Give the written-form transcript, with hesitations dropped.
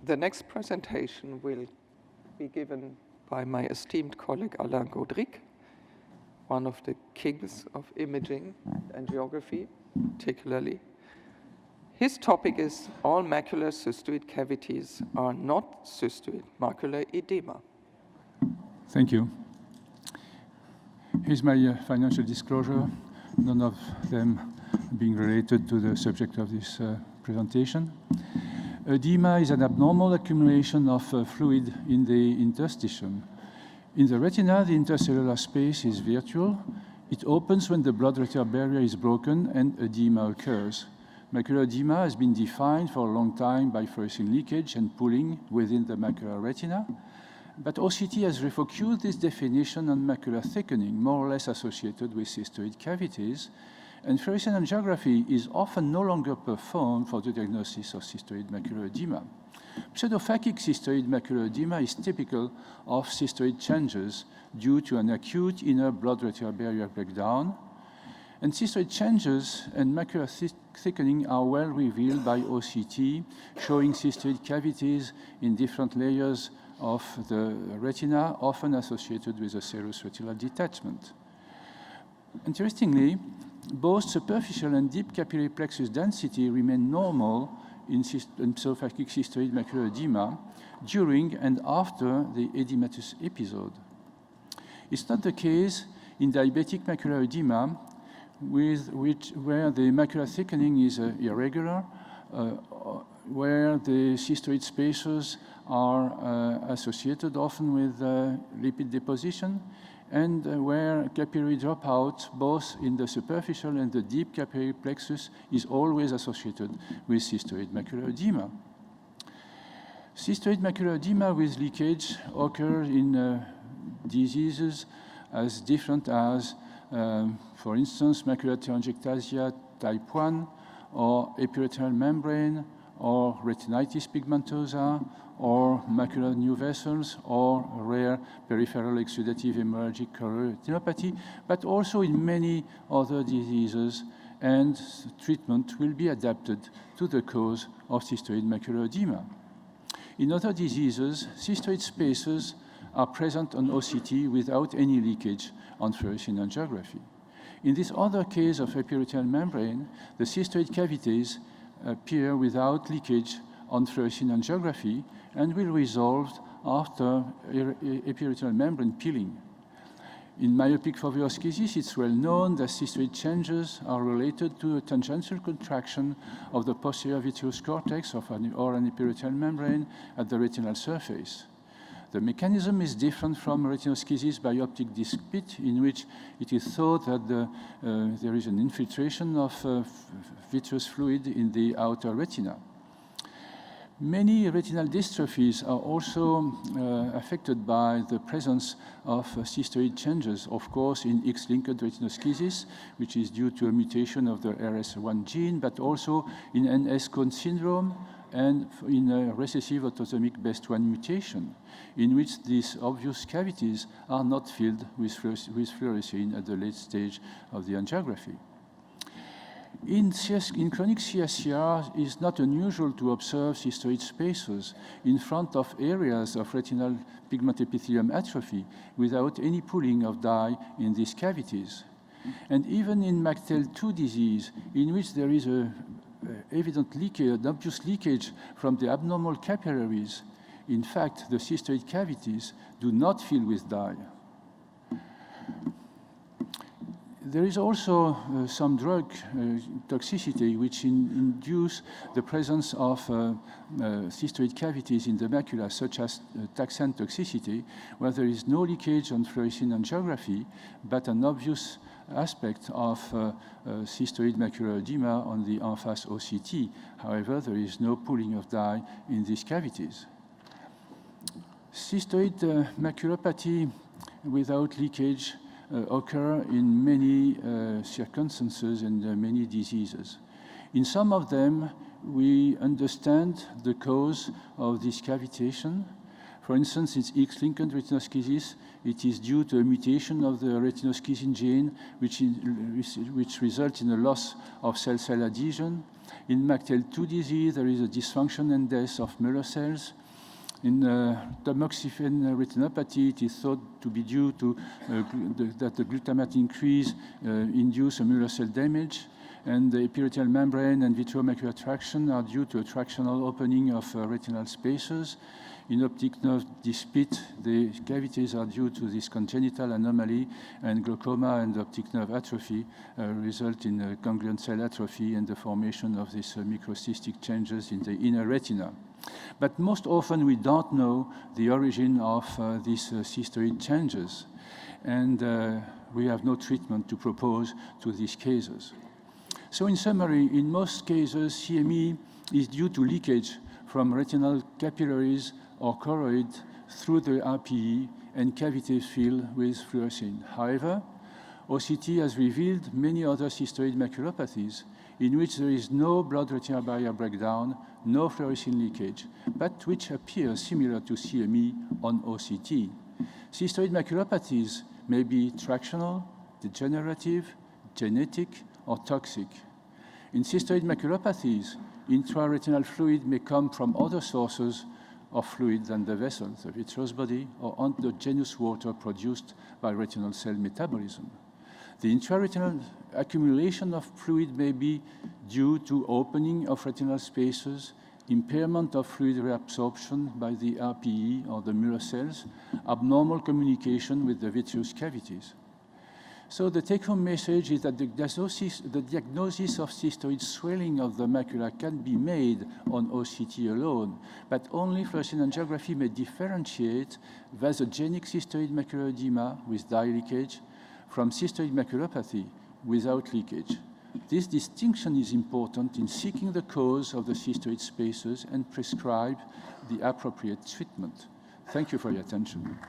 The next presentation will be given by my esteemed colleague Alain Gaudric, one of the kings of imaging and angiography, particularly. His topic is all macular cystoid cavities are not cystoid macular edema. Thank you. Here's my financial disclosure, none of them being related to the subject of this presentation. Edema is an abnormal accumulation of fluid in the interstitium. In the retina, the intercellular space is virtual. It opens when the blood-retinal barrier is broken and edema occurs. Macular edema has been defined for a long time by fluorescein leakage and pooling within the macular retina. But OCT has refocused this definition on macular thickening, more or less associated with cystoid cavities. And fluorescein angiography is often no longer performed for the diagnosis of cystoid macular edema. Pseudophakic cystoid macular edema is typical of cystoid changes due to an acute inner blood-retinal barrier breakdown. And cystoid changes and macular thickening are well revealed by OCT, showing cystoid cavities in different layers of the retina, often associated with a serous retinal detachment. Interestingly, both superficial and deep capillary plexus density remain normal in pseudophakic cystoid macular edema during and after the edematous episode. It's not the case in diabetic macular edema, where the macular thickening is irregular, where the cystoid spaces are associated often with lipid deposition, and where capillary dropout, both in the superficial and the deep capillary plexus, is always associated with cystoid macular edema. Cystoid macular edema with leakage occurs in diseases as different as, for instance, macular telangiectasia type 1, or epiretinal membrane, or retinitis pigmentosa, or macular new vessels, or rare peripheral exudative hemorrhagic retinopathy, but also in many other diseases, and treatment will be adapted to the cause of cystoid macular edema. In other diseases, cystoid spaces are present on OCT without any leakage on fluorescein angiography. In this other case of epiretinal membrane, the cystoid cavities appear without leakage on fluorescein angiography and will resolve after epiretinal membrane peeling. In myopic foveoschisis, it's well known that cystoid changes are related to a tangential contraction of the posterior vitreous cortex or an epiretinal membrane at the retinal surface. The mechanism is different from retinoschisis by optic disc pit, in which it is thought that there is an infiltration of vitreous fluid in the outer retina. Many retinal dystrophies are also affected by the presence of cystoid changes, of course, in X-linked retinoschisis, which is due to a mutation of the RS1 gene, but also in NS-Cone syndrome and in a recessive autosomic Best1 mutation, in which these obvious cavities are not filled with fluorescein at the late stage of the angiography. In chronic CSCR, it is not unusual to observe cystoid spaces in front of areas of retinal pigment epithelium atrophy without any pooling of dye in these cavities. And even in MACTEL2 disease, in which there is a evident leakage, obvious leakage from the abnormal capillaries, in fact, the cystoid cavities do not fill with dye. There is also some drug toxicity which induce the presence of cystoid cavities in the macula, such as taxane toxicity, where there is no leakage on fluorescein angiography, but an obvious aspect of cystoid macular edema on the en face OCT. However, there is no pooling of dye in these cavities. Cystoid maculopathy without leakage occur in many circumstances and many diseases. In some of them, we understand the cause of this cavitation. For instance, in X-linked retinoschisis, it is due to a mutation of the retinoschisin gene, which results in a loss of cell-cell adhesion. In MACTEL2 disease, there is a dysfunction and death of Müller cells. In tamoxifen retinopathy, it is thought to be due to that the glutamate increase induce a Müller cell damage, and the epiretinal membrane and vitreomacular traction are due to a tractional opening of retinal spaces. In optic nerve dispute, the cavities are due to this congenital anomaly, and glaucoma and optic nerve atrophy result in ganglion cell atrophy and the formation of these microcystic changes in the inner retina. But most often we don't know the origin of these cystoid changes, and we have no treatment to propose to these cases. So in summary, in most cases, CME is due to leakage from retinal capillaries or choroid through the RPE and cavities filled with fluorescein. However, OCT has revealed many other cystoid maculopathies in which there is no blood-retinal barrier breakdown, no fluorescein leakage, but which appear similar to CME on OCT. Cystoid maculopathies may be tractional, degenerative, genetic, or toxic. In cystoid maculopathies, intraretinal fluid may come from other sources of fluid than the vessel, the vitreous body, or endogenous water produced by retinal cell metabolism. The intraretinal accumulation of fluid may be due to opening of retinal spaces, impairment of fluid reabsorption by the RPE or the Müller cells, abnormal communication with the vitreous cavities. So the take-home message is that the diagnosis of cystoid swelling of the macula can be made on OCT alone, but only fluorescein angiography may differentiate vasogenic cystoid macular edema with dye leakage from cystoid maculopathy without leakage. This distinction is important in seeking the cause of the cystoid spaces and prescribe the appropriate treatment. Thank you for your attention.